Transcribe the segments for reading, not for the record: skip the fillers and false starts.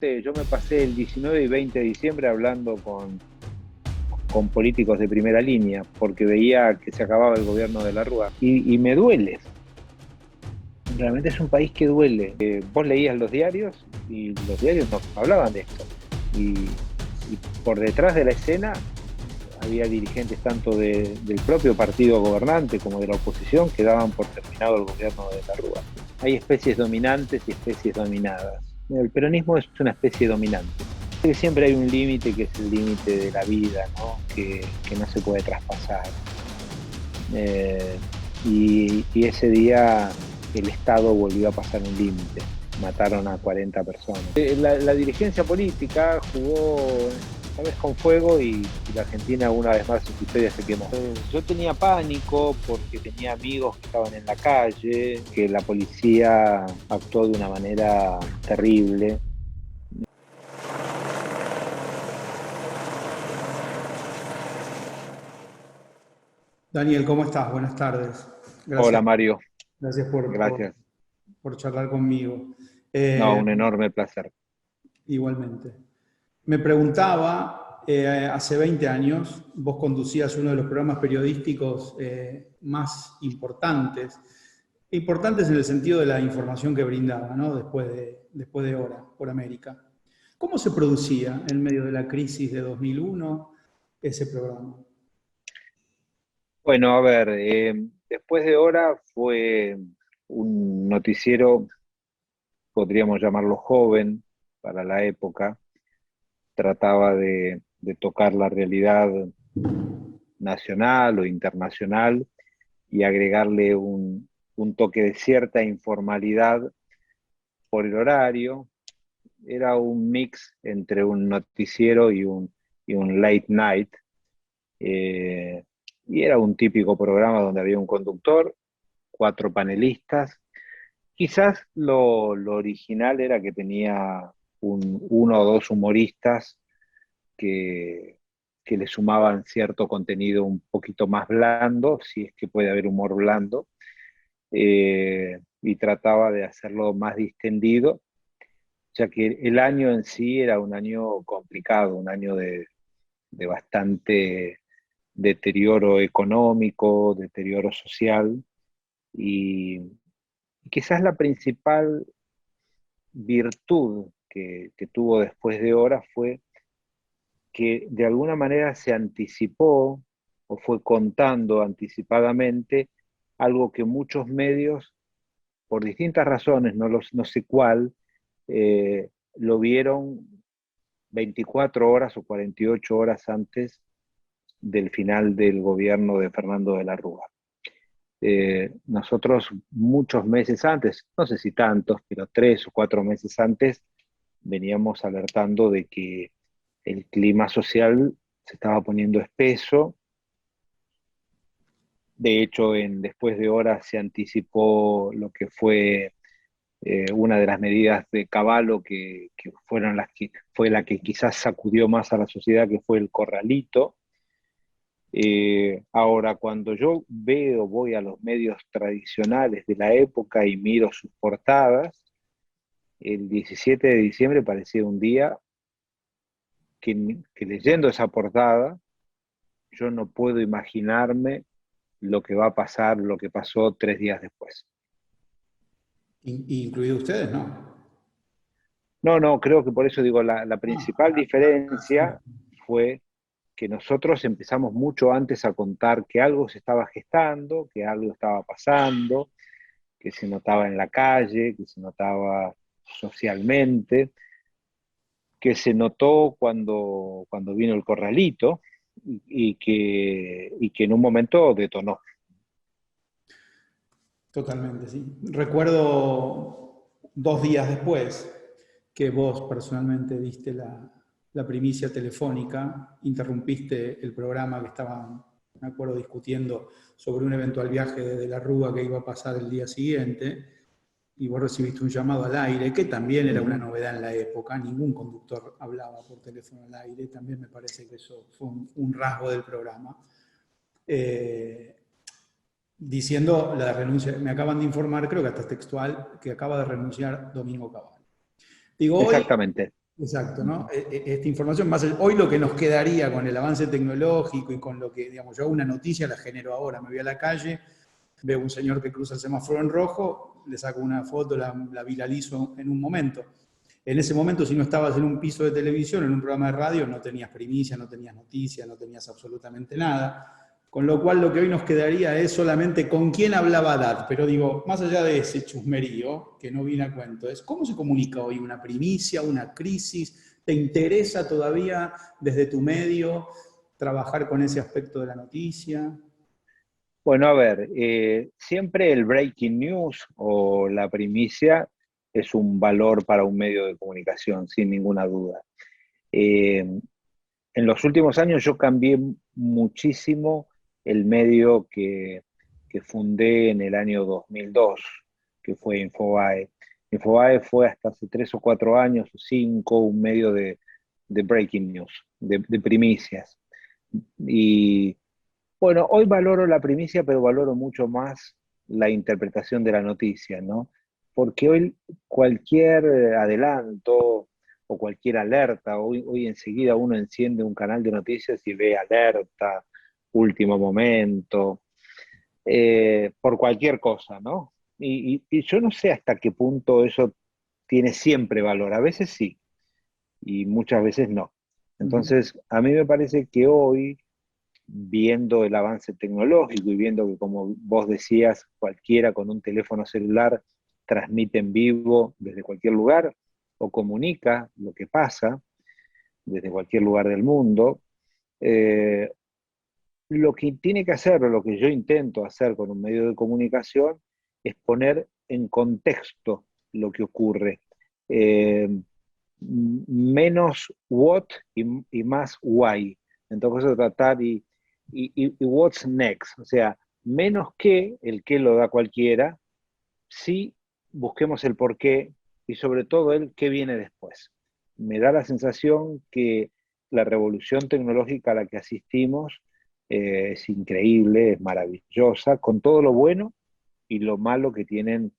Yo me pasé el 19 y 20 de diciembre hablando con políticos de primera línea, porque veía que se acababa el gobierno de la Rúa. Y me duele. Realmente es un país que duele. Vos leías los diarios y los diarios no hablaban de esto. Y por detrás de la escena había dirigentes tanto del propio partido gobernante como de la oposición que daban por terminado el gobierno de la Rúa. Hay especies dominantes y especies dominadas. El peronismo es una especie dominante. Siempre hay un límite que es el límite de la vida, ¿no? Que no se puede traspasar. Y ese día el Estado volvió a pasar un límite. Mataron a 40 personas. La dirigencia política jugó esta vez con fuego y la Argentina una vez más en su historia se quemó. Yo tenía pánico porque tenía amigos que estaban en la calle, que la policía actuó de una manera terrible. Daniel, ¿cómo estás? Buenas tardes. Hola Gracias, Mario, gracias gracias. por charlar conmigo. No, Eh, un enorme placer. Igualmente. Me preguntaba, hace 20 años vos conducías uno de los programas periodísticos más importantes, importantes en el sentido de la información que brindaba, ¿no? Después de Hora por América. ¿Cómo se producía en medio de la crisis de 2001 ese programa? Bueno, a ver, después de Hora fue un noticiero, podríamos llamarlo joven para la época, trataba de tocar la realidad nacional o internacional y agregarle un toque de cierta informalidad por el horario. Era un mix entre un noticiero y un late night. eh, y era un típico programa donde había un conductor, cuatro panelistas. Quizás lo original era que tenía uno o dos humoristas que, que le sumaban cierto contenido un poquito más blando, si es que puede haber humor blando, y trataba de hacerlo más distendido, ya que el año en sí era un año complicado, un año de bastante deterioro económico, deterioro social, y quizás la principal virtud que tuvo después de Hora fue que de alguna manera se anticipó o fue contando anticipadamente algo que muchos medios, por distintas razones, no sé cuál, lo vieron 24 horas o 48 horas antes del final del gobierno de Fernando de la Rúa. Nosotros muchos meses antes, no sé si tantos, pero 3 o 4 meses antes, veníamos alertando de que el clima social se estaba poniendo espeso. De hecho, después de horas se anticipó lo que fue una de las medidas de Cavallo que fueron fue la que quizás sacudió más a la sociedad, que fue el corralito. Ahora, cuando yo voy a los medios tradicionales de la época y miro sus portadas, el 17 de diciembre parecía un día que leyendo esa portada, yo no puedo imaginarme lo que va a pasar, lo que pasó 3 días después. Incluido ustedes, ¿no? No, no, creo que por eso digo, la principal Sí. diferencia fue que nosotros empezamos mucho antes a contar que algo se estaba gestando, que algo estaba pasando, que se notaba en la calle, que se notaba socialmente, que se notó cuando vino el corralito y que en un momento detonó. Totalmente, sí. Recuerdo 2 días después que vos personalmente diste la primicia telefónica, interrumpiste el programa que estaban, me acuerdo, discutiendo sobre un eventual viaje de la Rúa que iba a pasar el día siguiente, y vos recibiste un llamado al aire, que también era una Ujú. novedad en la época, ningún conductor hablaba por teléfono al aire, también me parece que eso fue un rasgo del programa. Eh, Diciendo la renuncia, me acaban de informar, creo que hasta textual, que acaba de renunciar Domingo Cavallo. Digo, hoy, Exactamente. Exacto, ¿no? Esta información, hoy lo que nos quedaría con el avance tecnológico y con lo que, digamos, yo hago una noticia, la genero ahora, me voy a la calle, veo un señor que cruza el semáforo en rojo, le saco una foto, la viralizo en un momento. En ese momento, si no estabas en un piso de televisión, en un programa de radio, no tenías primicia, no tenías noticias, no tenías absolutamente nada. Con lo cual, lo que hoy nos quedaría es solamente con quién hablaba Haddad. Pero digo, más allá de ese chusmerío, que no viene a cuento, es cómo se comunica hoy una primicia, una crisis. ¿Te interesa todavía desde tu medio trabajar con ese aspecto de la noticia? Bueno, a ver, siempre el breaking news o la primicia es un valor para un medio de comunicación, sin ninguna duda. Eh, en los últimos años yo cambié muchísimo el medio que fundé en el año 2002, que fue Infobae. Infobae fue hasta hace 3 o 4 años o 5 un medio de breaking news, de primicias. Y bueno, hoy valoro la primicia, pero valoro mucho más la interpretación de la noticia, ¿no? Porque hoy cualquier adelanto o cualquier alerta, hoy enseguida uno enciende un canal de noticias y ve alerta, último momento, por cualquier cosa, ¿no? Y yo no sé hasta qué punto eso tiene siempre valor, a veces sí, y muchas veces no. Ujú. Entonces, a mí me parece que hoy viendo el avance tecnológico y viendo que, como vos decías, cualquiera con un teléfono celular transmite en vivo desde cualquier lugar o comunica lo que pasa desde cualquier lugar del mundo, eh, lo que tiene que hacer, o lo que yo intento hacer con un medio de comunicación, es poner en contexto lo que ocurre. Eh, Menos what y más why. Entonces tratar y what's next. O sea, menos que el que lo da cualquiera, sí busquemos el por qué y sobre todo el qué viene después. Me da la sensación que la revolución tecnológica a la que asistimos es increíble, es maravillosa, con todo lo bueno y lo malo que tienen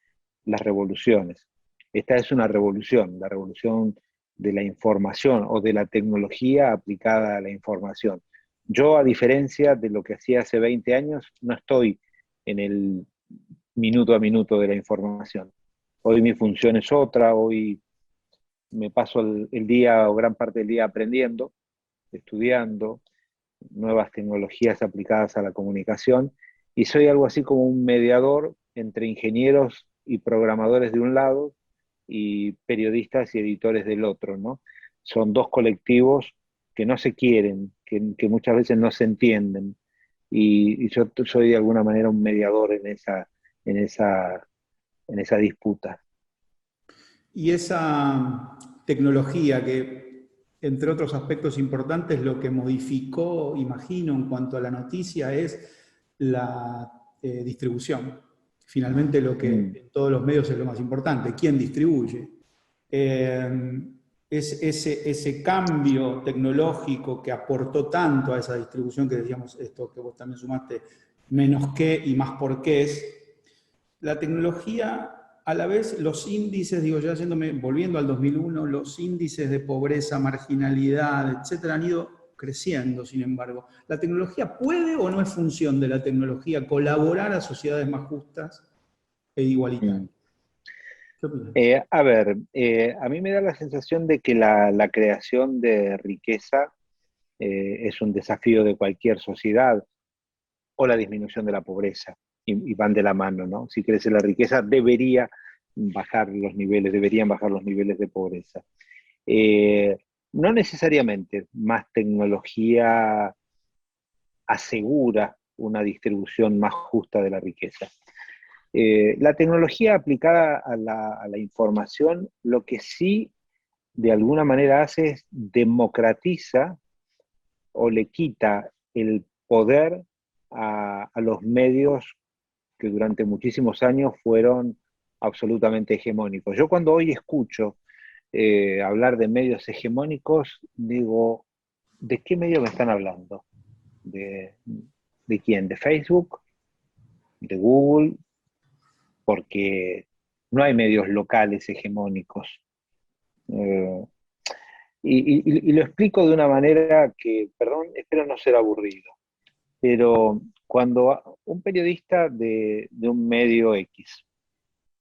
las revoluciones. Esta es una revolución, la revolución de la información o de la tecnología aplicada a la información. Yo, a diferencia de lo que hacía hace 20 años, no estoy en el minuto a minuto de la información. Hoy mi función es otra, hoy me paso el día o gran parte del día aprendiendo, estudiando nuevas tecnologías aplicadas a la comunicación y soy algo así como un mediador entre ingenieros y programadores de un lado y periodistas y editores del otro, ¿no? Son dos colectivos que no se quieren, que muchas veces no se entienden y yo soy de alguna manera un mediador en esa, en esa disputa. Y esa tecnología que, entre otros aspectos importantes, lo que modificó, imagino, en cuanto a la noticia es la distribución. Finalmente lo que Mm. en todos los medios es lo más importante, quién distribuye. Eh, es ese cambio tecnológico que aportó tanto a esa distribución, que decíamos esto que vos también sumaste, menos qué y más por qué es, la tecnología, a la vez los índices, digo, ya volviendo al 2001, los índices de pobreza, marginalidad, etcétera, han ido creciendo, sin embargo. ¿La tecnología puede o no es función de la tecnología colaborar a sociedades más justas e igualitarias? Mm. ¿Qué opinas? A ver, a mí me da la sensación de que la creación de riqueza es un desafío de cualquier sociedad o la disminución de la pobreza y van de la mano, ¿no? Si crece la riqueza, deberían bajar los niveles de pobreza. Eh, no necesariamente más tecnología asegura una distribución más justa de la riqueza. La tecnología aplicada a la información, lo que sí de alguna manera hace es democratiza o le quita el poder a los medios que durante muchísimos años fueron absolutamente hegemónicos. Yo cuando hoy escucho hablar de medios hegemónicos, digo, ¿de qué medio me están hablando? ¿De quién? ¿De Facebook? ¿De Google? Porque no hay medios locales hegemónicos. Eh, Y lo explico de una manera que, perdón, espero no ser aburrido, pero cuando un periodista de un medio X,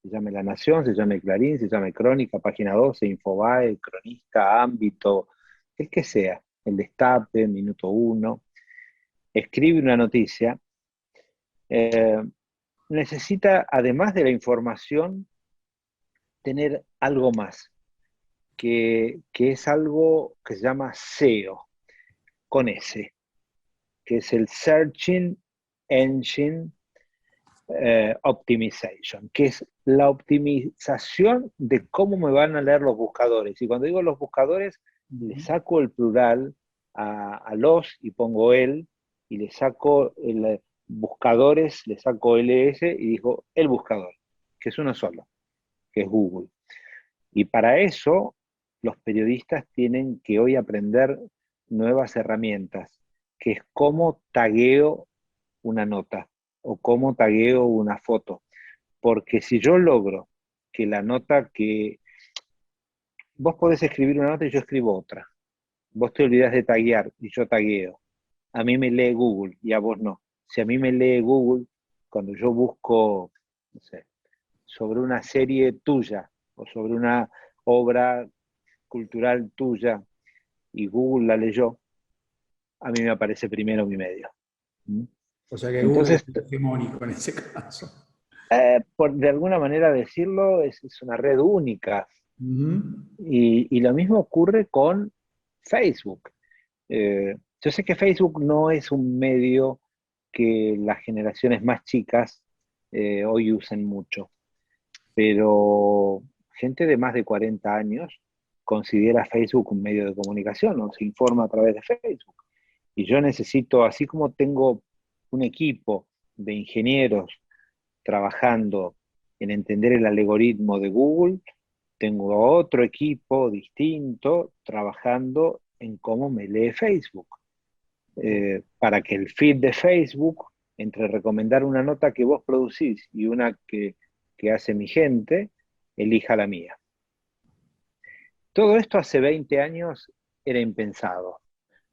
se llame La Nación, se llame Clarín, se llame Crónica, Página 12, Infobae, Cronista, Ámbito, el que sea, el Destape, Minuto Uno, escribe una noticia, eh, necesita, además de la información, tener algo más, que es algo que se llama SEO, con S, que es el Searching Engine Optimization, que es la optimización de cómo me van a leer los buscadores. Y cuando digo los buscadores, le saco el plural a los y pongo el, y le saco el buscadores, le saco ls y digo el buscador, que es uno solo, que es Google. Y para eso los periodistas tienen que hoy aprender nuevas herramientas, que es cómo tagueo una nota o cómo tagueo una foto. Porque si yo logro que la nota que... Vos podés escribir una nota y yo escribo otra. Vos te olvidás de taguear y yo tagueo. A mí me lee Google y a vos no. Si a mí me lee Google, cuando yo busco, no sé, sobre una serie tuya o sobre una obra cultural tuya y Google la leyó, a mí me aparece primero mi medio. ¿Mm? O sea que Google es Entonces, hegemónico en ese caso. por de alguna manera decirlo, es una red única. Ujú. Y lo mismo ocurre con Facebook. Yo sé que Facebook no es un medio que las generaciones más chicas hoy usen mucho, pero gente de más de 40 años considera Facebook un medio de comunicación o se informa a través de Facebook. Y yo necesito, así como tengo un equipo de ingenieros trabajando en entender el algoritmo de Google, tengo otro equipo distinto trabajando en cómo me lee Facebook. Para que el feed de Facebook, entre recomendar una nota que vos producís y una que hace mi gente, elija la mía. Todo esto hace 20 años era impensado.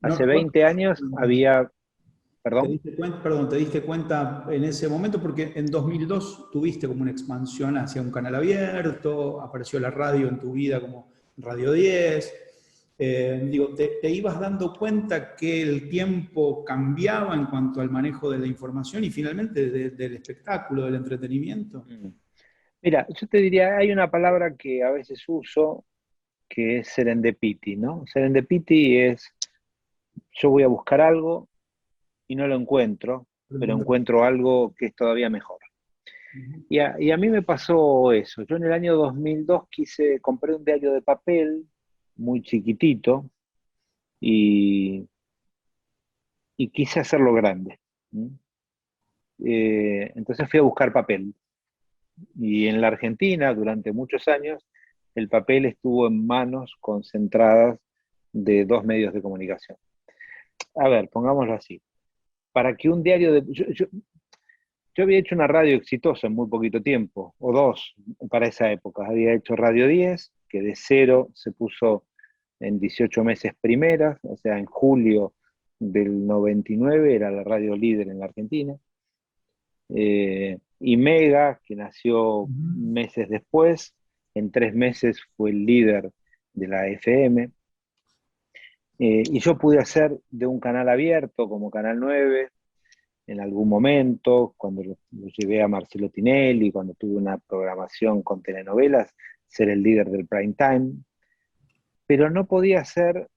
No, Hace 20 años había, ¿te perdón, diste cuenta, perdón, te diste cuenta en ese momento? Porque en 2002 tuviste como una expansión hacia un canal abierto, apareció la radio en tu vida como Radio 10. Digo, te ibas dando cuenta que el tiempo cambiaba en cuanto al manejo de la información y finalmente del espectáculo, del entretenimiento. mm, mira, yo te diría, hay una palabra que a veces uso que es serendipity, ¿no? Serendipity es, yo voy a buscar algo y no lo encuentro, pero encuentro algo que es todavía mejor. Y a mí me pasó eso. Yo en el año 2002 compré un diario de papel muy chiquitito y, y quise hacerlo grande. ¿Mm? Entonces fui a buscar papel. Y en la Argentina, durante muchos años, el papel estuvo en manos concentradas de dos medios de comunicación. A ver, pongámoslo así. Para que un diario de... Yo había hecho una radio exitosa en muy poquito tiempo, o dos para esa época. Había hecho Radio 10, que de cero se puso en 18 meses primeras, o sea, en julio del 99 era la radio líder en la Argentina. Y Mega, que nació meses después, en 3 meses fue el líder de la FM. Y yo pude hacer de un canal abierto como Canal 9 en algún momento, cuando lo llevé a Marcelo Tinelli, cuando tuve una programación con telenovelas, ser el líder del prime time, pero no podía ser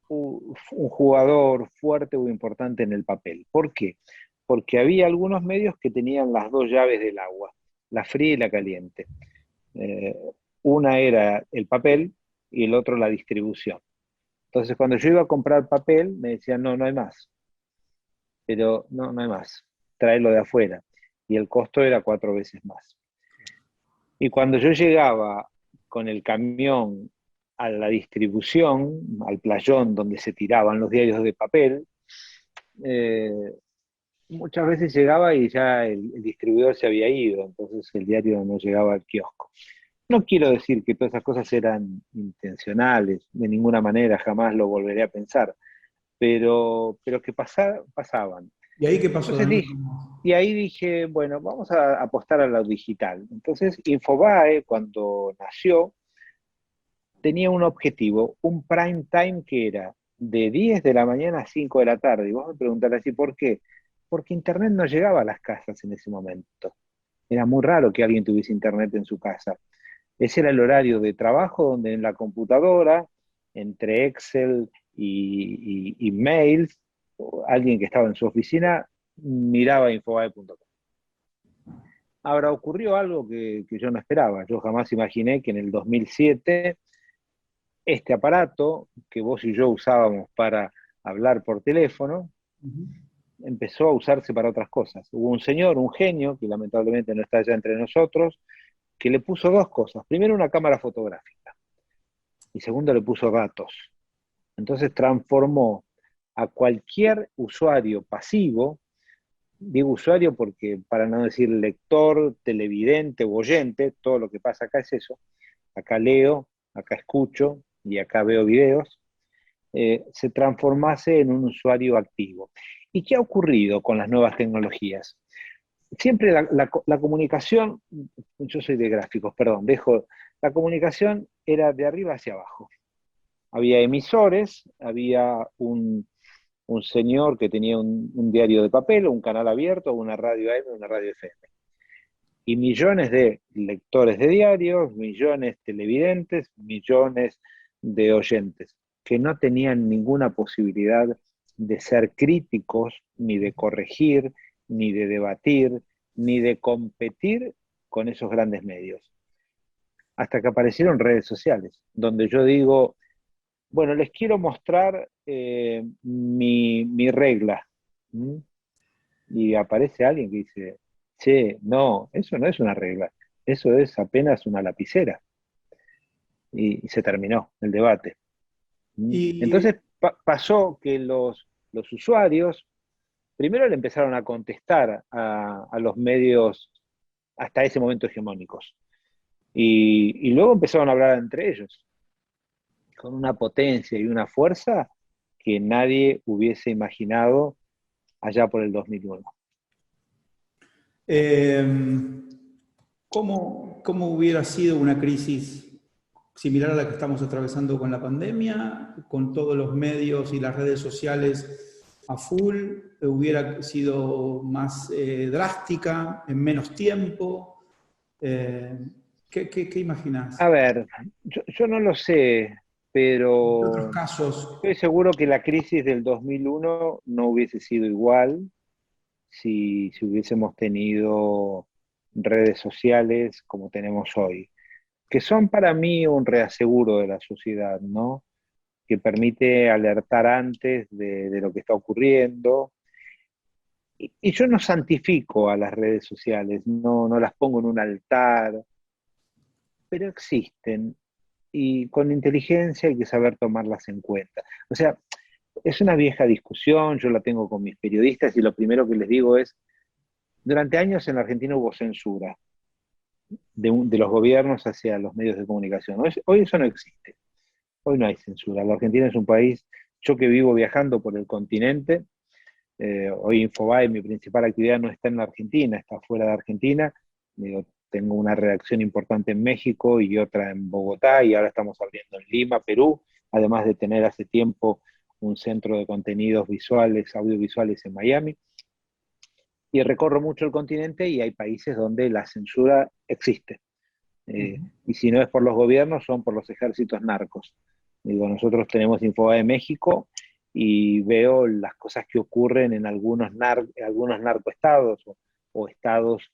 un jugador fuerte o importante en el papel. ¿Por qué? Porque había algunos medios que tenían las dos llaves del agua, la fría y la caliente. Eh, una era el papel y el otro la distribución. Entonces, cuando yo iba a comprar papel, me decían, no, no hay más, pero no, no hay más, tráelo de afuera. Y el costo era 4 veces más. Y cuando yo llegaba con el camión a la distribución, al playón donde se tiraban los diarios de papel, eh, muchas veces llegaba y ya el distribuidor se había ido, entonces el diario no llegaba al kiosco. No quiero decir que todas esas cosas eran intencionales, de ninguna manera, jamás lo volveré a pensar, pero que pasaban. ¿Y ahí qué pasó, Entonces Daniel? dije, y ahí dije, bueno, vamos a apostar a lo digital. Entonces, Infobae, cuando nació, tenía un objetivo, un prime time que era de 10 de la mañana a 5 de la tarde. Y vos me preguntarás, ¿y por qué? Porque Internet no llegaba a las casas en ese momento. Era muy raro que alguien tuviese Internet en su casa. Ese era el horario de trabajo donde en la computadora, entre Excel y mails, alguien que estaba en su oficina miraba infobae.com. Ahora ocurrió algo que yo no esperaba. Yo jamás imaginé que en el 2007 este aparato que vos y yo usábamos para hablar por teléfono Ujú. empezó a usarse para otras cosas. Hubo un señor, un genio, que lamentablemente no está ya entre nosotros, que le puso dos cosas. Primero, una cámara fotográfica y segundo, le puso datos. Entonces transformó a cualquier usuario pasivo, digo usuario porque para no decir lector, televidente o oyente, todo lo que pasa acá es eso. Acá leo, acá escucho y acá veo videos, se transformase en un usuario activo. ¿Y qué ha ocurrido con las nuevas tecnologías? Siempre la comunicación, yo soy de gráficos, perdón, la comunicación era de arriba hacia abajo. Había emisores, había un señor que tenía un diario de papel, un canal abierto, una radio AM, una radio FM. Y millones de lectores de diarios, millones de televidentes, millones de oyentes, que no tenían ninguna posibilidad de ser críticos, ni de corregir, ni de debatir, ni de competir con esos grandes medios. Hasta que aparecieron redes sociales, donde yo digo, bueno, les quiero mostrar mi regla. ¿Mm? Y aparece alguien que dice, che, no, eso no es una regla, eso es apenas una lapicera. Y se terminó el debate. ¿Mm? Y Entonces pasó que los usuarios primero le empezaron a contestar a los medios hasta ese momento hegemónicos. Y luego empezaron a hablar entre ellos, con una potencia y una fuerza que nadie hubiese imaginado allá por el 2001. eh, ¿cómo hubiera sido una crisis similar a la que estamos atravesando con la pandemia, con todos los medios y las redes sociales a full? ¿Hubiera sido más drástica, en menos tiempo? Eh, ¿qué imaginás? A ver, yo no lo sé, ¿Qué otros pero casos? estoy seguro que la crisis del 2001 no hubiese sido igual si hubiésemos tenido redes sociales como tenemos hoy, que son para mí un reaseguro de la sociedad, ¿no? Que permite alertar antes de lo que está ocurriendo. Y yo no santifico a las redes sociales, no las pongo en un altar, pero existen y con inteligencia hay que saber tomarlas en cuenta. O sea, es una vieja discusión, yo la tengo con mis periodistas y lo primero que les digo es, durante años en la Argentina hubo censura de los gobiernos hacia los medios de comunicación. Hoy eso no existe, hoy no hay censura. La Argentina es un país, yo que vivo viajando por el continente, hoy Infobae, mi principal actividad no está en la Argentina, está fuera de Argentina. Digo, tengo una redacción importante en México y otra en Bogotá y ahora estamos abriendo en Lima, Perú, además de tener hace tiempo un centro de contenidos visuales, audiovisuales en Miami. Y recorro mucho el continente y hay países donde la censura existe. Y si no es por los gobiernos, son por los ejércitos narcos. Digo, nosotros tenemos Infobae de México y veo las cosas que ocurren en algunos narcoestados o estados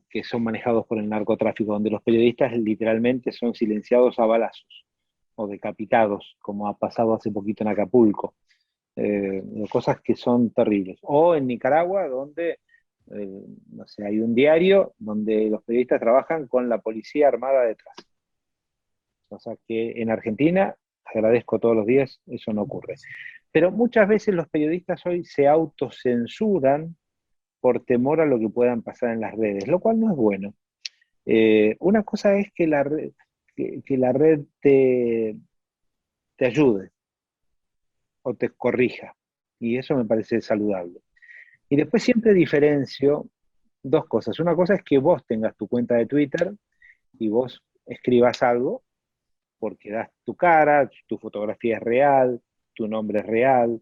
que son manejados por el narcotráfico, donde los periodistas literalmente son silenciados a balazos o decapitados, como ha pasado hace poquito en Acapulco. Cosas que son terribles. O en Nicaragua, donde no sé, hay un diario donde los periodistas trabajan con la policía armada detrás. O sea que en Argentina, agradezco todos los días, eso no ocurre. Pero muchas veces los periodistas hoy se autocensuran por temor a lo que puedan pasar en las redes, lo cual no es bueno. Una cosa es que la red te ayude o te corrija, y eso me parece saludable. Y después siempre diferencio dos cosas. Una cosa es que vos tengas tu cuenta de Twitter y vos escribas algo porque das tu cara, tu fotografía es real, tu nombre es real,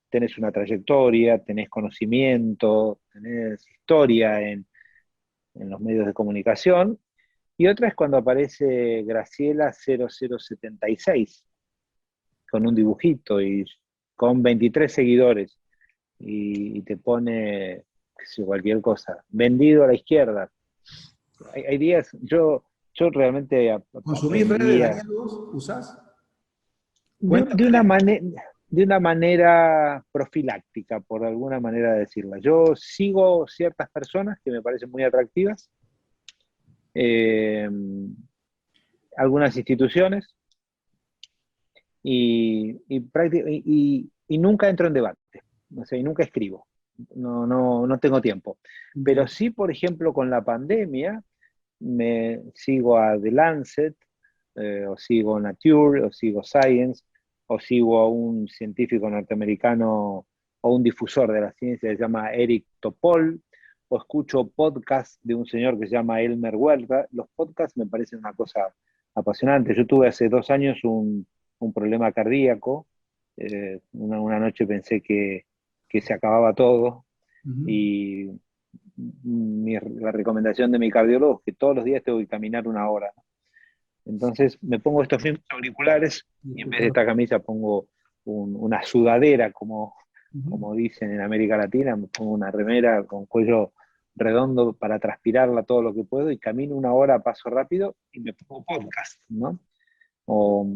tenés una trayectoria, tenés conocimiento, tenés historia en los medios de comunicación. Y otra es cuando aparece Graciela 0076 con un dibujito y con 23 seguidores y te pone qué sé, cualquier cosa, vendido a la izquierda. Hay días, yo realmente ¿Consumís redes, aprendí Daniel, vos? ¿Usás? de, ¿Cuenta de una tenés? manera de una manera profiláctica, por alguna manera de decirla. Yo sigo ciertas personas que me parecen muy atractivas, eh, algunas instituciones, y nunca entro en debate, o sea, y nunca escribo, no tengo tiempo. Pero Entiendo. sí, por ejemplo, con la pandemia, me sigo a The Lancet, o sigo Nature, o sigo Science, o sigo a un científico norteamericano o un difusor de la ciencia que se llama Eric Topol, o escucho podcast de un señor que se llama Elmer Huerta. Los podcasts me parecen una cosa apasionante. Yo tuve hace 2 años un problema cardíaco, una noche pensé que se acababa todo, Ujú. y la recomendación de mi cardiólogo es que todos los días tengo que caminar 1 hora. Entonces me pongo estos mismos auriculares Y y en vez de escuchalo. esta camisa pongo una sudadera, Ujú. como dicen en América Latina, me pongo una remera con cuello redondo para transpirarla todo lo que puedo y camino 1 hora a paso rápido y me pongo podcast, ¿no? O,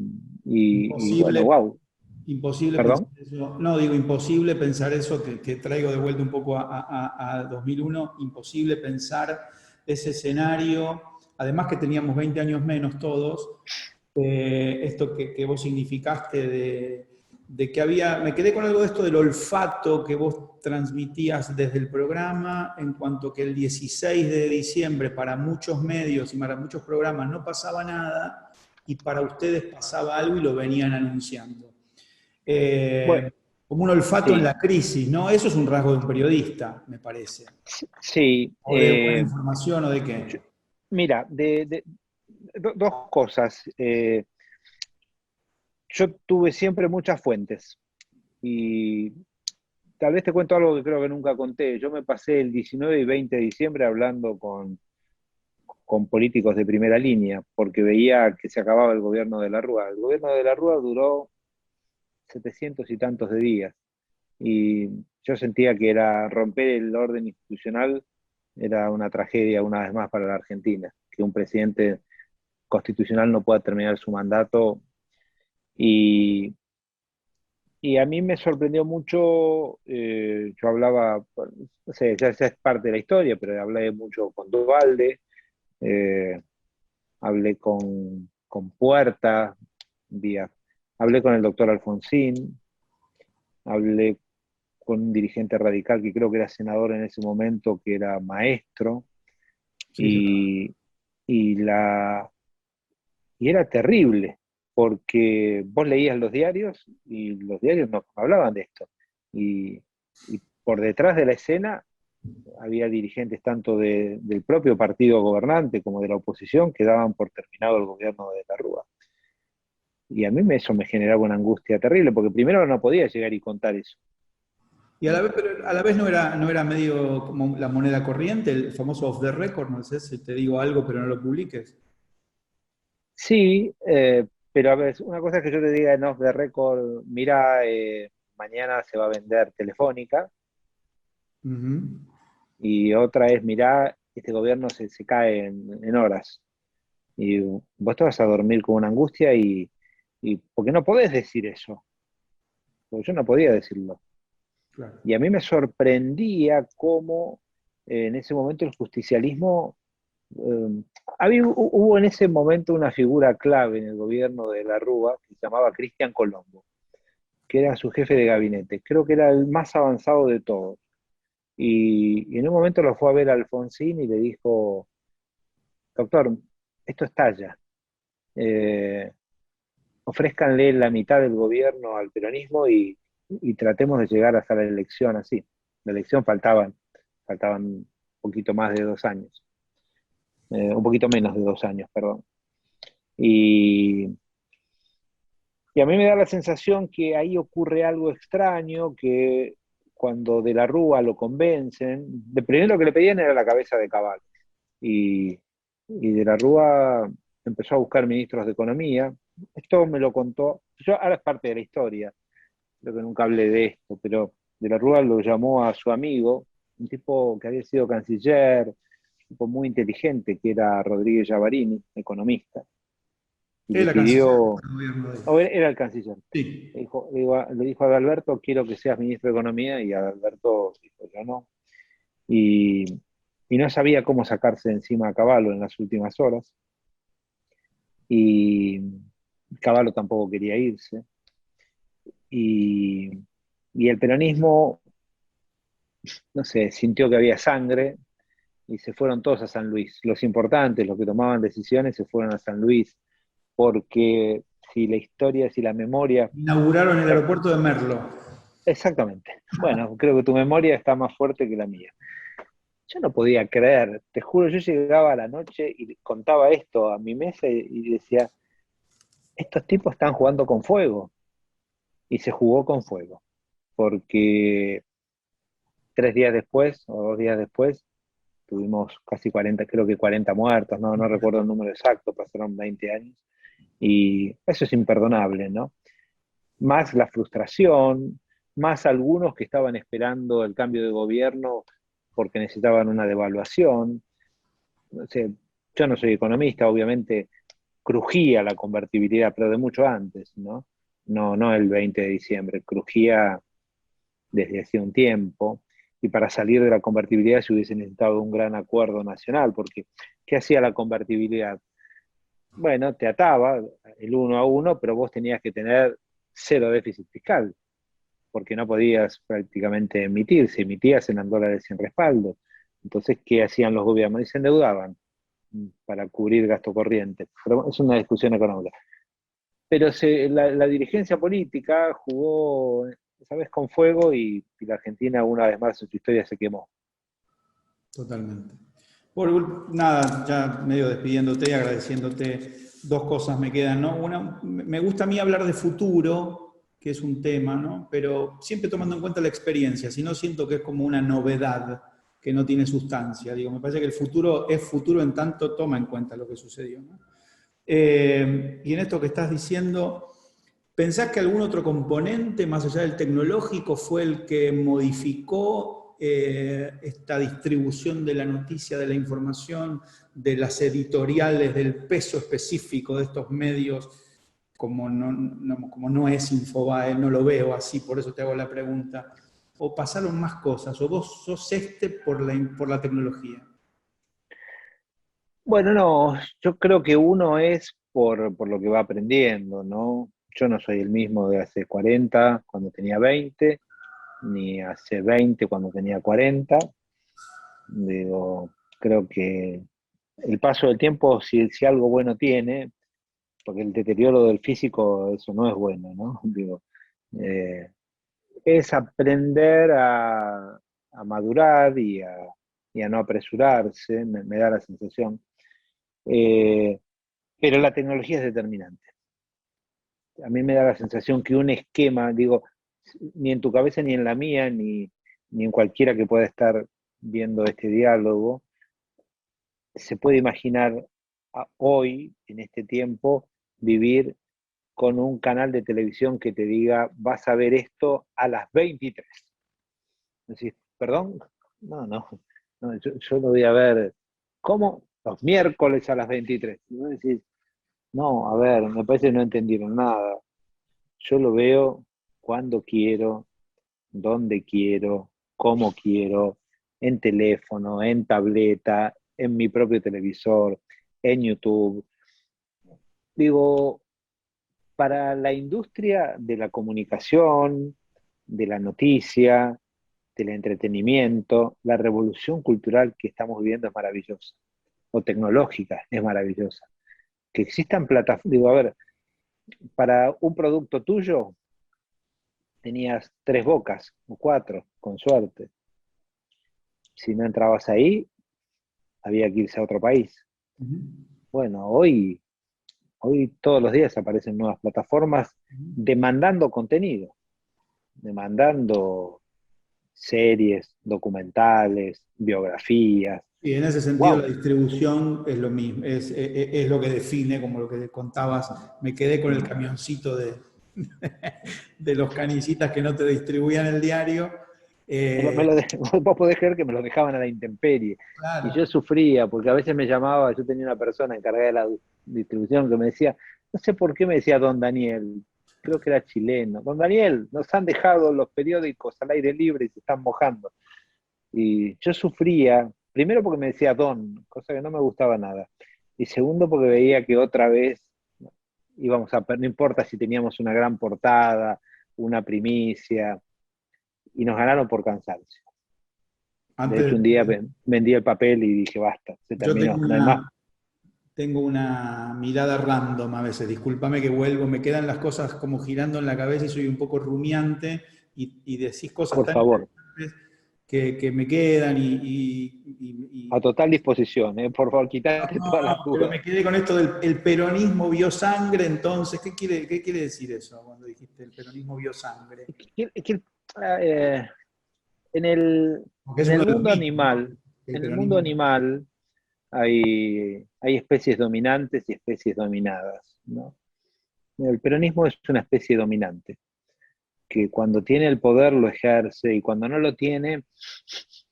y bueno, Imposible, wow, imposible pensar perdón. eso. No, digo, imposible pensar eso, que traigo de vuelta un poco a 2001. Imposible pensar ese escenario. Además que teníamos 20 años menos todos. Esto que vos significaste de que había, me quedé con algo de esto del olfato que vos transmitías desde el programa, en cuanto que el 16 de diciembre para muchos medios y para muchos programas no pasaba nada y para ustedes pasaba algo y lo venían anunciando. Bueno, Eh, Como un olfato en sí, la crisis, ¿no? Eso es un rasgo de un periodista, me parece. sí. O de buena información o de qué. Mira, dos cosas. Yo tuve siempre muchas fuentes y tal vez te cuento algo que creo que nunca conté. Yo me pasé el 19 y 20 de diciembre hablando con políticos de primera línea porque veía que se acababa el gobierno de la Rúa. El gobierno de la Rúa duró 700 y tantos de días y yo sentía que era romper el orden institucional, era una tragedia una vez más para la Argentina, que un presidente constitucional no pueda terminar su mandato. Y Y a mí me sorprendió mucho, yo hablaba, bueno, no sé, ya es parte de la historia, pero hablé mucho con Duvalde, eh, hablé con Puerta, vía, hablé con el doctor Alfonsín, hablé con un dirigente radical que creo que era senador en ese momento, que era maestro, Sí, sí. y, y, la, y era terrible, porque vos leías los diarios y los diarios no hablaban de esto. Y, y por detrás de la escena había dirigentes tanto del propio partido gobernante como de la oposición que daban por terminado el gobierno de la Rúa. Y a mí eso me generaba una angustia terrible, porque primero no podía llegar y contar eso, Y a la ¿no? vez, pero a la vez no era medio como la moneda corriente, el famoso off the record, no sé si te digo algo, pero no lo publiques. Sí, pero a ver, una cosa es que yo te diga en off the record, mira, mañana se va a vender Telefónica, Ujú. y otra es, mira, este gobierno se cae en horas. Y vos te vas a dormir con una angustia y porque no podés decir eso, porque yo no podía decirlo. Claro. Y a mí me sorprendía cómo en ese momento el justicialismo, eh, hubo en ese momento una figura clave en el gobierno de la Rúa que se llamaba Cristian Colombo, que era su jefe de gabinete. Creo que era el más avanzado de todos. Y en un momento lo fue a ver a Alfonsín y le dijo, doctor, esto estalla. Eh, Ofrézcanle la mitad del gobierno al peronismo y tratemos de llegar hasta la elección así. La elección faltaban un poquito más de 2 años, un poquito menos de 2 años, perdón. Y, y a mí me da la sensación que ahí ocurre algo extraño, que cuando De la Rúa lo convencen, de primero que le pedían era la cabeza de Caballo. Y, y De la Rúa empezó a buscar ministros de Economía. Esto me lo contó, yo ahora es parte de la historia, creo que nunca hablé de esto, pero De la Rúa lo llamó a su amigo, un tipo que había sido canciller, un tipo muy inteligente, que era Rodríguez Llavarini, economista, y Es le la canciller pidió, del gobierno de él. o era el canciller, Sí. le dijo a Adalberto, quiero que seas ministro de Economía, y Adalberto dijo, yo no. Y, y no sabía cómo sacarse de encima a Caballo en las últimas horas, y Caballo tampoco quería irse, y, y el peronismo, no sé, sintió que había sangre y se fueron todos a San Luis. Los importantes, los que tomaban decisiones, se fueron a San Luis, porque si la historia, si la memoria... Inauguraron el aeropuerto de Merlo. Exactamente. Bueno, creo que tu memoria está más fuerte que la mía. Yo no podía creer, te juro, yo llegaba a la noche y contaba esto a mi mesa y decía, estos tipos están jugando con fuego. Y se jugó con fuego, porque 3 días después o 2 días después tuvimos casi 40, creo que 40 muertos, no recuerdo el número exacto, pasaron 20 años, y eso es imperdonable, ¿no? Más la frustración, más algunos que estaban esperando el cambio de gobierno porque necesitaban una devaluación. No sé, yo no soy economista, obviamente crujía la convertibilidad, pero de mucho antes, ¿no? No el 20 de diciembre, crujía desde hacía un tiempo, y para salir de la convertibilidad se hubiese necesitado un gran acuerdo nacional, porque ¿qué hacía la convertibilidad? Bueno, te ataba el 1 a 1, pero vos tenías que tener cero déficit fiscal, porque no podías prácticamente emitir, si emitías eran dólares sin respaldo. Entonces, ¿qué hacían los gobiernos? Y se endeudaban para cubrir gasto corriente. Pero es una discusión económica. Pero la dirigencia política jugó, ¿sabes?, con fuego, y la Argentina una vez más en su historia se quemó. Totalmente. Por nada, ya medio despidiéndote y agradeciéndote, dos cosas me quedan, ¿no? Una, me gusta a mí hablar de futuro, que es un tema, ¿no? Pero siempre tomando en cuenta la experiencia, si no siento que es como una novedad que no tiene sustancia. Digo, me parece que el futuro es futuro en tanto toma en cuenta lo que sucedió, ¿no? Y en esto que estás diciendo, ¿pensás que algún otro componente, más allá del tecnológico, fue el que modificó esta distribución de la noticia, de la información, de las editoriales, del peso específico de estos medios, como no es Infobae, no lo veo así, por eso te hago la pregunta? ¿O pasaron más cosas? ¿O vos sos por la tecnología? Bueno, no, yo creo que uno es por lo que va aprendiendo, ¿no? Yo no soy el mismo de hace 40 cuando tenía 20, ni hace 20 cuando tenía 40. Digo, creo que el paso del tiempo, si algo bueno tiene, porque el deterioro del físico, eso no es bueno, ¿no? Digo, eh, es aprender a madurar y a no apresurarse, me da la sensación. Eh, pero la tecnología es determinante. A mí me da la sensación que un esquema, digo, ni en tu cabeza ni en la mía, ni en cualquiera que pueda estar viendo este diálogo, se puede imaginar hoy, en este tiempo, vivir con un canal de televisión que te diga, vas a ver esto a las 23. Decís, ¿perdón? No, yo lo voy a ver, ¿cómo? Los miércoles a las 23. Y vos decís, no, a ver, me parece que no entendieron nada. Yo lo veo cuando quiero, donde quiero, cómo quiero, en teléfono, en tableta, en mi propio televisor, en YouTube. Digo, para la industria de la comunicación, de la noticia, del entretenimiento, la revolución cultural que estamos viviendo es maravillosa. o tecnológica es maravillosa. Que existan plataformas, digo, a ver, para un producto tuyo tenías 3 bocas o 4, con suerte. Si no entrabas ahí, había que irse a otro país. Ujú. Bueno, hoy todos los días aparecen nuevas plataformas demandando contenido, demandando series, documentales, biografías. Y en ese sentido la ¡Wow! distribución es lo mismo, es lo que define, como lo que contabas, me quedé con el camioncito de los canisitas que no te distribuían el diario. Eh, Vos podés creer que me lo dejaban a la intemperie. Y yo claro, sufría, porque a veces me llamaba, yo tenía una persona encargada de la distribución que me decía, no sé por qué me decía Don Daniel, creo que era chileno. Don Daniel, nos han dejado los periódicos al aire libre y se están mojando. Y yo sufría, primero porque me decía Don, cosa que no me gustaba nada. Y segundo porque veía que otra vez íbamos a, no importa si teníamos una gran portada, una primicia, y nos ganaron por cansancio. De hecho, antes, un día vendí el papel y dije, basta, se yo terminó, no hay más. tengo una mirada random a veces, discúlpame que vuelvo, me quedan las cosas como girando en la cabeza y soy un poco rumiante y decís cosas Por tan favor, interesantes que me quedan a total disposición, por favor, quitate todas las pero dudas. me quedé con esto del el peronismo vio sangre, entonces, qué quiere decir eso cuando dijiste el peronismo vio sangre? Que, eh, en el, Porque es en uno el de los mundo mitos, ¿no? animal, El en el mundo peronismo. animal hay especies dominantes y especies dominadas, ¿no? El peronismo es una especie dominante, que cuando tiene el poder lo ejerce y cuando no lo tiene,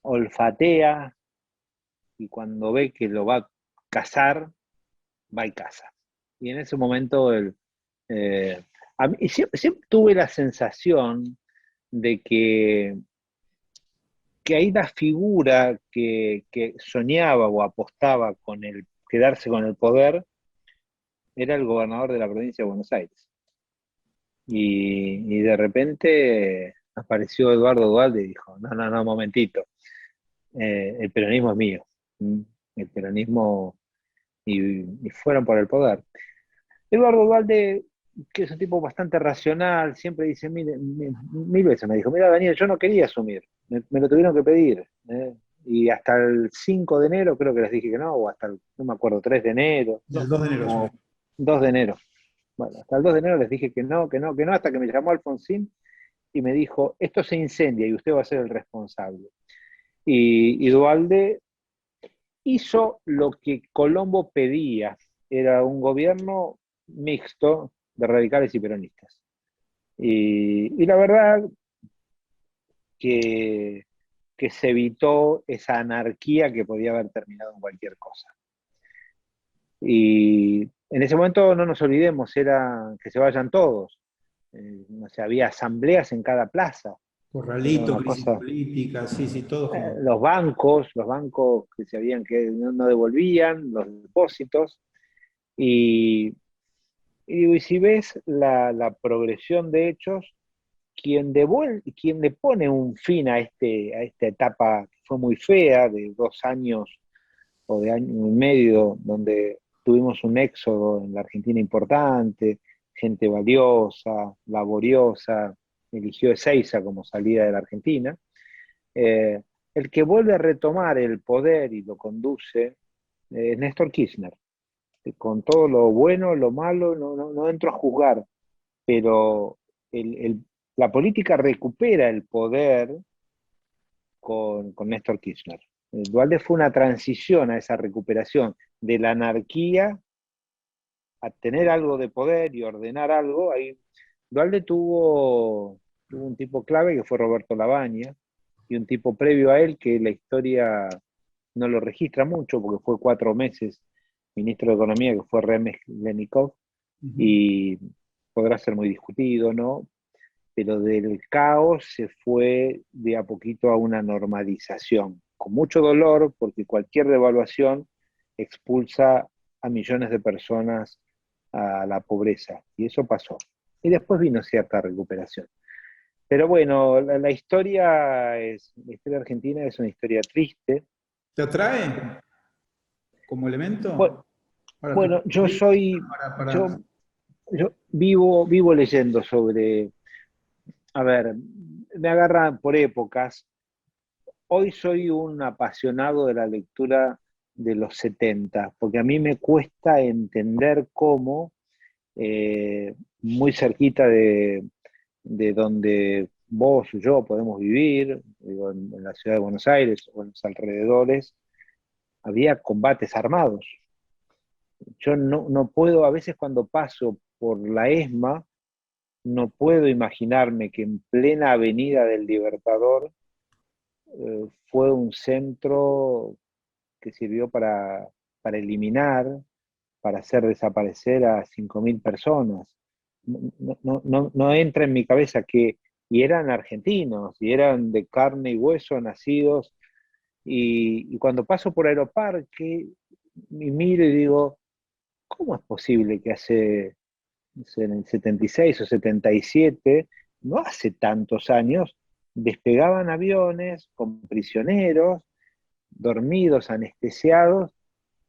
olfatea y cuando ve que lo va a cazar, va y caza. Y en ese momento eh, siempre tuve la sensación de que ahí la figura que soñaba o apostaba con el quedarse con el poder era el gobernador de la provincia de Buenos Aires. Y de repente apareció Eduardo Dualde y dijo, no, no, no, momentito, el peronismo es mío. ¿Mm? El peronismo, y fueron por el poder. Eduardo Dualde, que es un tipo bastante racional, siempre dice, mire, mil veces me dijo, mira Daniel, yo no quería asumir, me lo tuvieron que pedir. Y hasta el 5 de enero creo que les dije que no, o hasta el, no me acuerdo, 3 de enero, El 2 de enero o asumió. 2 de enero. Bueno, hasta el 2 de enero les dije que no, que no, que no, hasta que me llamó Alfonsín y me dijo, esto se incendia y usted va a ser el responsable. Y Dualde hizo lo que Colombo pedía, era un gobierno mixto de radicales y peronistas. Y la verdad que, que se evitó esa anarquía que podía haber terminado en cualquier cosa. Y en ese momento no nos olvidemos, era que se vayan todos. No sé, había asambleas en cada plaza. Era Corralito, una crisis cosa. política, sí, sí, todo junto. Los bancos que se habían que no devolvían los depósitos. Y, y si ves la progresión de hechos, quien le pone un fin a esta etapa que fue muy fea, de 2 años o de año y medio, donde tuvimos un éxodo en la Argentina importante, gente valiosa, laboriosa, eligió Ezeiza como salida de la Argentina. Eh, el que vuelve a retomar el poder y lo conduce es Néstor Kirchner, con todo lo bueno, lo malo, no entro a juzgar, pero el, el, la política recupera el poder con Néstor Kirchner. Dualde fue una transición a esa recuperación de la anarquía a tener algo de poder y ordenar algo. Ahí Dualde tuvo un tipo clave que fue Roberto Lavagna y un tipo previo a él que la historia no lo registra mucho porque fue 4 meses ministro de Economía, que fue Remes Lenikov, Ujú. y podrá ser muy discutido, ¿no? Pero del caos se fue de a poquito a una normalización, con mucho dolor, porque cualquier devaluación expulsa a millones de personas a la pobreza, y eso pasó. Y después vino cierta recuperación. Pero bueno, la historia argentina es una historia triste. ¿Te atrae? como elemento? Bueno, Para tu bueno, punto de vista, yo, yo vivo leyendo sobre, a ver, me agarran por épocas. Hoy soy un apasionado de la lectura de los 70, porque a mí me cuesta entender cómo, muy cerquita de donde vos o yo podemos vivir, digo, en la ciudad de Buenos Aires o en los alrededores, había combates armados. Yo no puedo, a veces cuando paso por la ESMA, no puedo imaginarme que en plena Avenida del Libertador fue un centro que sirvió para eliminar, para hacer desaparecer a 5.000 personas. No entra en mi cabeza que, y eran argentinos, y eran de carne y hueso, nacidos, y cuando paso por Aeroparque, y miro y digo, ¿cómo es posible que hace, no sé, en el 76 o 77, no hace tantos años, despegaban aviones con prisioneros, dormidos, anestesiados,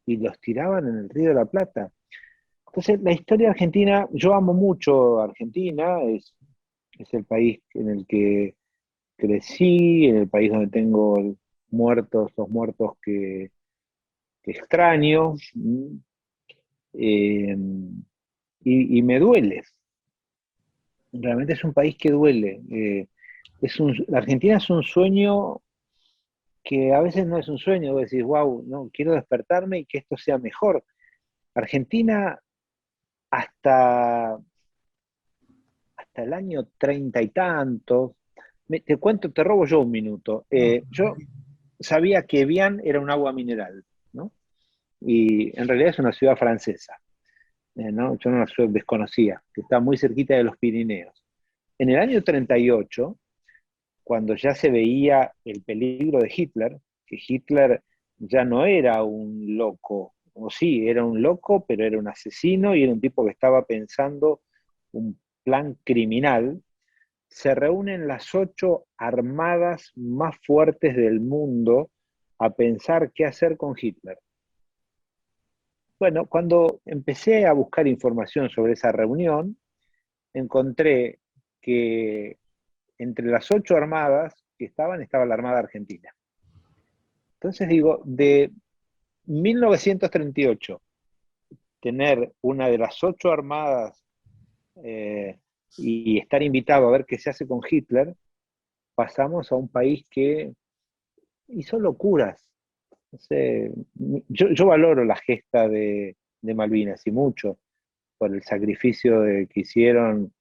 y los tiraban en el Río de la Plata? Entonces, la historia argentina, yo amo mucho Argentina, es el país en el que crecí, en el país donde tengo los muertos que extraño, eh, y me duele. Realmente es un país que duele. La Argentina es un sueño que a veces no es un sueño, vos decís, wow, no, quiero despertarme y que esto sea mejor. Argentina hasta, hasta el año 30 y tantos, te cuento, te robo yo un minuto. No, Yo sabía que Evian era un agua mineral, ¿no? Y en realidad es una ciudad francesa, ¿no? Yo no la desconocía, que está muy cerquita de los Pirineos. En el año 38, cuando ya se veía el peligro de Hitler, que Hitler ya no era un loco, o sí, era un loco, pero era un asesino y era un tipo que estaba pensando un plan criminal, se reúnen las 8 armadas más fuertes del mundo a pensar qué hacer con Hitler. Bueno, cuando empecé a buscar información sobre esa reunión, encontré que entre las 8 armadas que estaba la Armada Argentina. Entonces digo, de 1938, tener una de las 8 armadas, eh, y estar invitado a ver qué se hace con Hitler, pasamos a un país que hizo locuras. No sé, yo valoro la gesta de Malvinas y mucho por el sacrificio que hicieron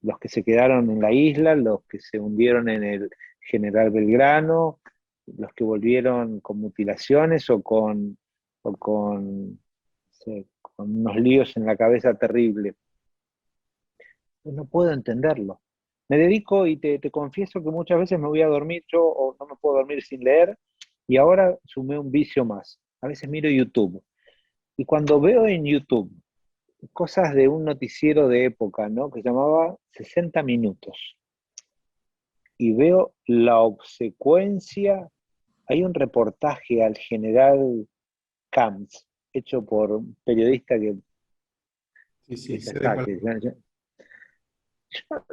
los que se quedaron en la isla, los que se hundieron en el General Belgrano, los que volvieron con mutilaciones o con, no sé, con unos líos en la cabeza terrible. No puedo entenderlo. Me dedico y te confieso que muchas veces me voy a dormir yo o no me puedo dormir sin leer, y ahora sumé un vicio más. A veces miro YouTube y cuando veo en YouTube cosas de un noticiero de época, ¿no? Que se llamaba 60 minutos, y veo la obsecuencia. Hay un reportaje al general Camps, hecho por un periodista sí, que sí, ya sé de está, cuál. yo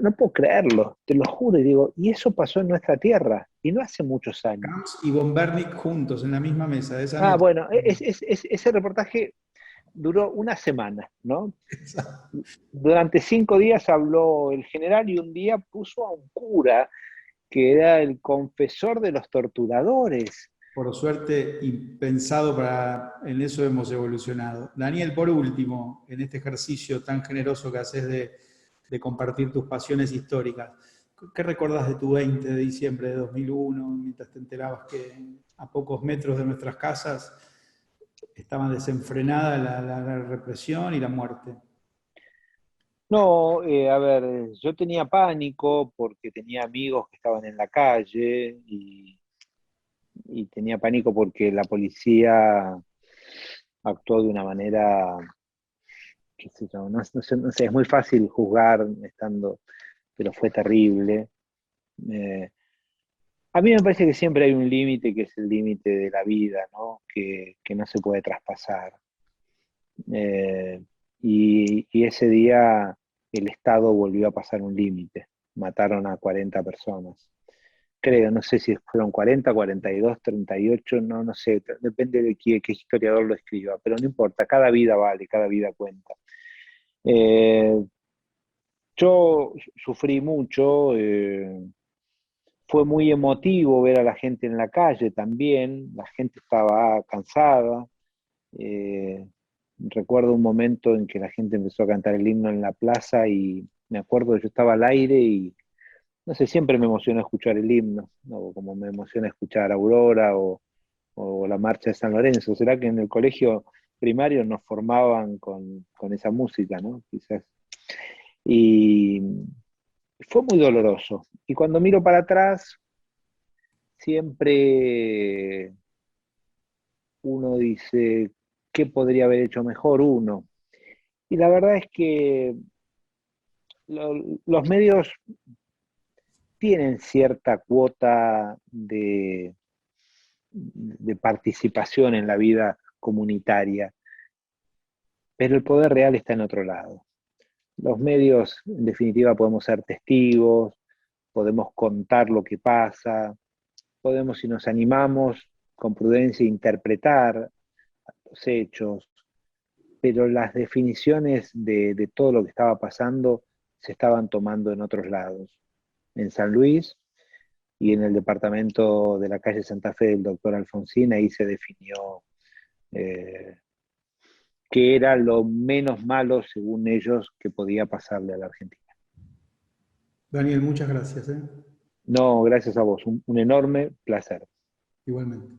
no puedo creerlo, te lo juro, y digo, y eso pasó en nuestra tierra, y no hace muchos años. Camps y Bombernik juntos en la misma mesa, esa Ah, nota. bueno, ese reportaje duró una semana, ¿no? Durante 5 días habló el general y un día puso a un cura que era el confesor de los torturadores. Por suerte, y pensado para, en eso hemos evolucionado. Daniel, por último, en este ejercicio tan generoso que haces de compartir tus pasiones históricas, ¿qué recordás de tu 20 de diciembre de 2001, mientras te enterabas que a pocos metros de nuestras casas estaba desenfrenada la represión y la muerte? No, a ver, yo tenía pánico porque tenía amigos que estaban en la calle, y tenía pánico porque la policía actuó de una manera, qué sé yo, no sé, es muy fácil juzgar estando, pero fue terrible. Eh, A mí me parece que siempre hay un límite, que es el límite de la vida, ¿no? Que no se puede traspasar. Eh, y ese día el Estado volvió a pasar un límite. Mataron a 40 personas. Creo, no sé si fueron 40, 42, 38, no, no sé, depende de qué historiador lo escriba, pero no importa, cada vida vale, cada vida cuenta. Eh, yo sufrí mucho, fue muy emotivo ver a la gente en la calle también, la gente estaba cansada. eh, Recuerdo un momento en que la gente empezó a cantar el himno en la plaza y me acuerdo que yo estaba al aire y no sé, siempre me emociona escuchar el himno, ¿no? Como me emociona escuchar Aurora o la marcha de San Lorenzo. ¿Será que en el colegio primario nos formaban con esa música, ¿no? Quizás. Y fue muy doloroso. Y cuando miro para atrás, siempre uno dice, ¿qué podría haber hecho mejor uno? Y la verdad es que los medios tienen cierta cuota de participación en la vida comunitaria, pero el poder real está en otro lado. Los medios, en definitiva, podemos ser testigos, podemos contar lo que pasa, podemos, si nos animamos, con prudencia, interpretar los hechos, pero las definiciones de todo lo que estaba pasando se estaban tomando en otros lados. En San Luis y en el departamento de la calle Santa Fe del doctor Alfonsín, ahí se definió eh, qué era lo menos malo, según ellos, que podía pasarle a la Argentina. Daniel, muchas gracias, ¿eh? No, gracias a vos, un enorme placer. Igualmente.